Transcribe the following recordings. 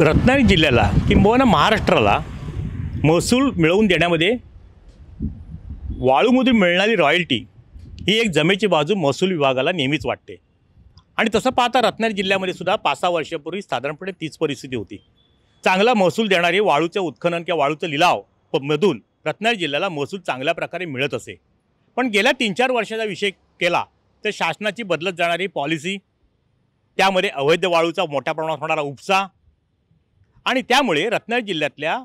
रत्नागिरी जिल्ह्याला किंबहुना महाराष्ट्राला महसूल मिळवून देण्यामध्ये वाळूमधून मिळणारी रॉयल्टी ही एक जमेची बाजू महसूल विभागाला नेहमीच वाटते। आणि तसं पाहता रत्नागिरी जिल्ह्यामध्ये सुद्धा 5-6 वर्षापूर्वी साधारणपणे तीच परिस्थिती होती। चांगला महसूल देणारे वाळूचे उत्खनन किंवा वाळूचं लिलाव मधून रत्नागिरी जिल्ह्याला महसूल चांगल्या प्रकारे मिळत असे। पण गेल्या 3-4 वर्षाचा विषय केला तर शासनाची बदलत जाणारी पॉलिसी, त्यामध्ये अवैध वाळूचा मोठ्या प्रमाणात होणारा उपसा आणि त्यामुळे रत्नागिरी जिल्ह्यातल्या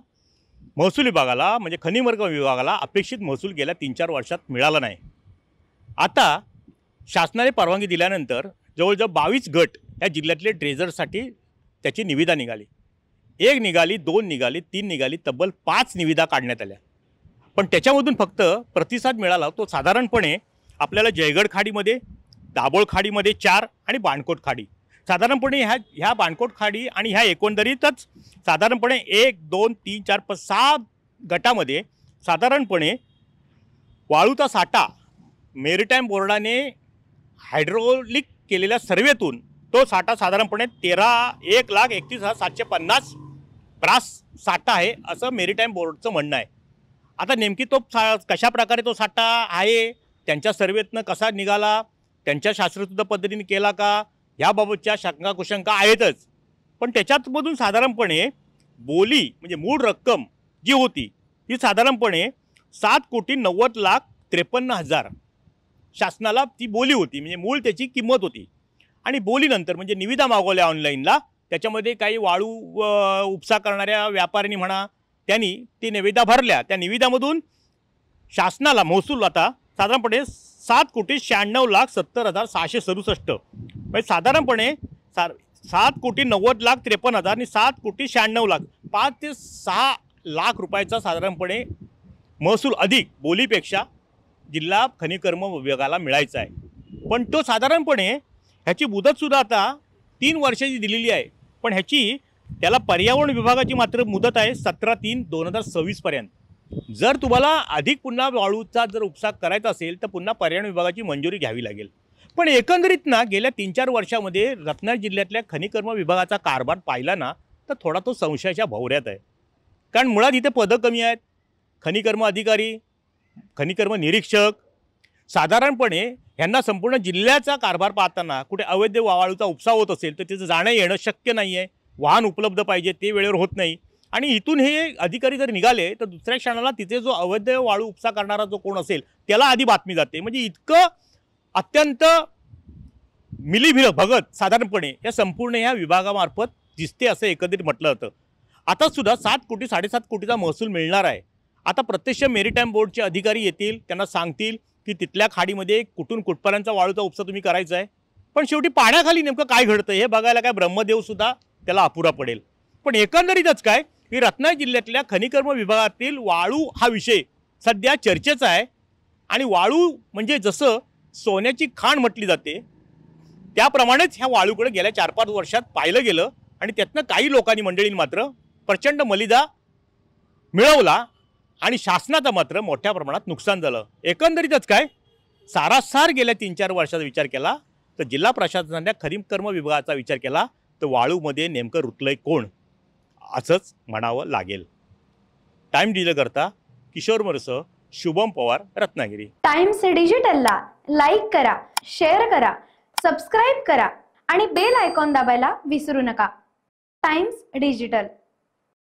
महसूल विभागाला म्हणजे खनिवर्ग विभागाला अपेक्षित महसूल गेल्या 3-4 वर्षात मिळाला नाही। आता शासनाने परवानगी दिल्यानंतर जवळजवळ 22 गट या जिल्ह्यातले ट्रेझरसाठी त्याची निविदा निघाली। 1 निघाली, 2 निघाली, 3 निघाली, तब्बल 5 निविदा काढण्यात आल्या। पण त्याच्यामधून फक्त प्रतिसाद मिळाला तो साधारणपणे आपल्याला जयगड खाडीमध्ये, दाभोळ खाडीमध्ये 4 आणि बाणकोट खाडी। साधारणपणे ह्या बाणकोट खाडी आणि ह्या एकंदरीतच साधारणपणे 1, 2, 3, 4, 5, 6 गटामध्ये साधारणपणे वाळूचा साठा मेरिटाईम बोर्डाने हायड्रोलिक केलेल्या सर्वेतून तो साठा साधारणपणे 1,31,750 ब्रास साठा आहे असं मेरिटाईम बोर्डचं म्हणणं आहे। आता नेमकी तो कशा प्रकारे तो साठा आहे, त्यांच्या सर्वेतनं कसा निघाला, त्यांच्या शास्त्रशुद्ध पद्धतीने केला का, याबाबतच्या शंका कुशंका आहेतच। पण त्याच्यातमधून साधारणपणे बोली म्हणजे मूळ रक्कम जी होती ती साधारणपणे 7,90,53,000 शासनाला ती बोली होती, म्हणजे मूळ त्याची किंमत होती। आणि बोलीनंतर म्हणजे निविदा मागवल्या ऑनलाईनला, त्याच्यामध्ये काही वाळू उपसा करणाऱ्या व्यापाऱ्यांनी म्हणा त्यांनी ती निविदा भरल्या। त्या निविदामधून शासनाला महसूल आता साधारणपणे 7,96,70,667 म्हणजे साधारणपणे 7,90,53,000 आणि 7,96,00,000 5 ते 6 लाख रुपयाचा साधारणपणे महसूल अधिक बोलीपेक्षा जिल्हा खनिकर्म विभागाला मिळायचा आहे। पण तो साधारणपणे ह्याची मुदतसुद्धा आता 3 वर्षाची दिलेली आहे। पण ह्याची त्याला पर्यावरण विभागाची मात्र मुदत आहे 17/3/2026 पर्यंत। जर तुम्हाला अधिक पुन्हा वाळूचा जर उपसा करायचा असेल तर पुन्हा पर्यावरण विभागाची मंजुरी घ्यावी लागेल। पण एकंदरीत ना गेल्या 3-4 वर्षामध्ये रत्नागिरी जिल्ह्यातल्या खनिकर्म विभागाचा कारभार पाहिला ना तर थोडा तो संशयाच्या भोवऱ्यात आहे। कारण मुळात इथे पदं कमी आहेत। खनिकर्म अधिकारी, खनिकर्म निरीक्षक साधारणपणे ह्यांना संपूर्ण जिल्ह्याचा कारभार पाहताना कुठे अवैध वाळूचा उपसा होत असेल तर तिचं जाणं येणं शक्य नाही आहे। वाहन उपलब्ध पाहिजे, ते वेळेवर होत नाही। आणि इथून हे अधिकारी जर निघाले तर दुसऱ्या क्षणाला तिथे जो अवैध वाळू उपसा करणारा जो कोण असेल त्याला आधी बातमी जाते। म्हणजे इतकं अत्यंत मिलीभगत साधारणपणे या संपूर्ण ह्या विभागामार्फत दिसते असं एकंदरीत म्हटलं होतं। आता सुद्धा 7 कोटी 7.5 कोटीचा महसूल मिळणार आहे। आता प्रत्यक्ष मेरिटाईम बोर्डचे अधिकारी येतील, त्यांना सांगतील की तिथल्या खाडीमध्ये कुठून कुठपर्यंतचा वाळूचा उपसा तुम्ही करायचा आहे। पण शेवटी पाण्याखाली नेमकं काय घडतं हे बघायला काय ब्रह्मदेवसुद्धा त्याला अपुरा पडेल। पण एकंदरीतच काय की रत्नागिरी जिल्ह्यातल्या खनिकर्म विभागातील वाळू हा विषय सध्या चर्चेचा आहे। आणि वाळू म्हणजे जसं सोन्याची खाण म्हटली जाते त्याप्रमाणेच ह्या वाळूकडे गेल्या 4-5 वर्षात पाहिलं गेलं आणि त्यातनं काही लोकांनी मंडळींनी मात्र प्रचंड मलिदा मिळवला आणि शासनाचं मात्र मोठ्या प्रमाणात नुकसान झालं। एकंदरीतच काय सारासार गेल्या 3-4 वर्षाचा विचार केला तर जिल्हा प्रशासनाने खनिकर्म विभागाचा विचार केला तर वाळूमध्ये नेमकं रुतलंय कोण असंच म्हणावं लागेल। टाइम डिजिटल करता किशोर मोरेसह शुभम पवार, रत्नागिरी। टाइम्स डिजिटलला लाईक करा, शेअर करा, सबस्क्राईब करा आणि बेल आयकॉन दाबायला विसरू नका। Times digital.